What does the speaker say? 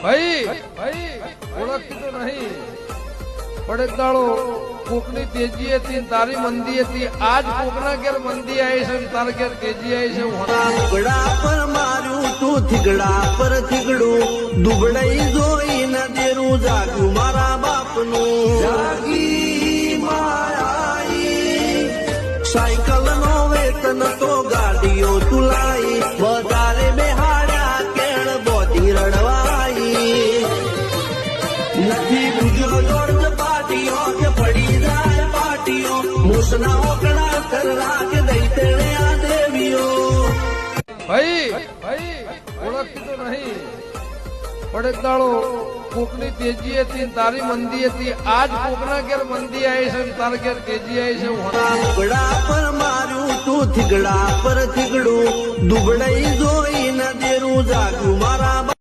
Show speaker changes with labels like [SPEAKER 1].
[SPEAKER 1] ભાઈ ઓળખતી તો નહીં પડે દાડો કોકની તેજી હતી તારી મંદી હતી આજ કોકના ઘેર મંદી આવી છે તારા ઘેર તેજી આવી છે
[SPEAKER 2] થીગડા પર માર્યું તું થીગડા પર થીગડું દુબળાઈ જોઈ ન દેરું જાગ્યું મારા બાપનું જાગી માયાઈ સાયકલ નો વેતન તો ગાડીઓ તુલાઈ વધારે બેહાડ્યા કેળ બોધી રડવાઈ નથી ગુજરો જોડ પાટીઓ કે પડી જાય પાટીઓ મૂસના ઓકડા કરા કે દઈ તેણે આ દેવીઓ
[SPEAKER 1] ભાઈ ઓળખતી તો નહીં પડે દાડો કોકની તેજી હતી તારી મંદી હતી આજ કોકના ઘેર મંદી આવી છે તારા ઘેર તેજી આવી છે
[SPEAKER 2] થીગડા પર માર્યું તું થીગડા પર થીગડું દુબળાઈ જોઈ ન દેરું જાગ્યું મારા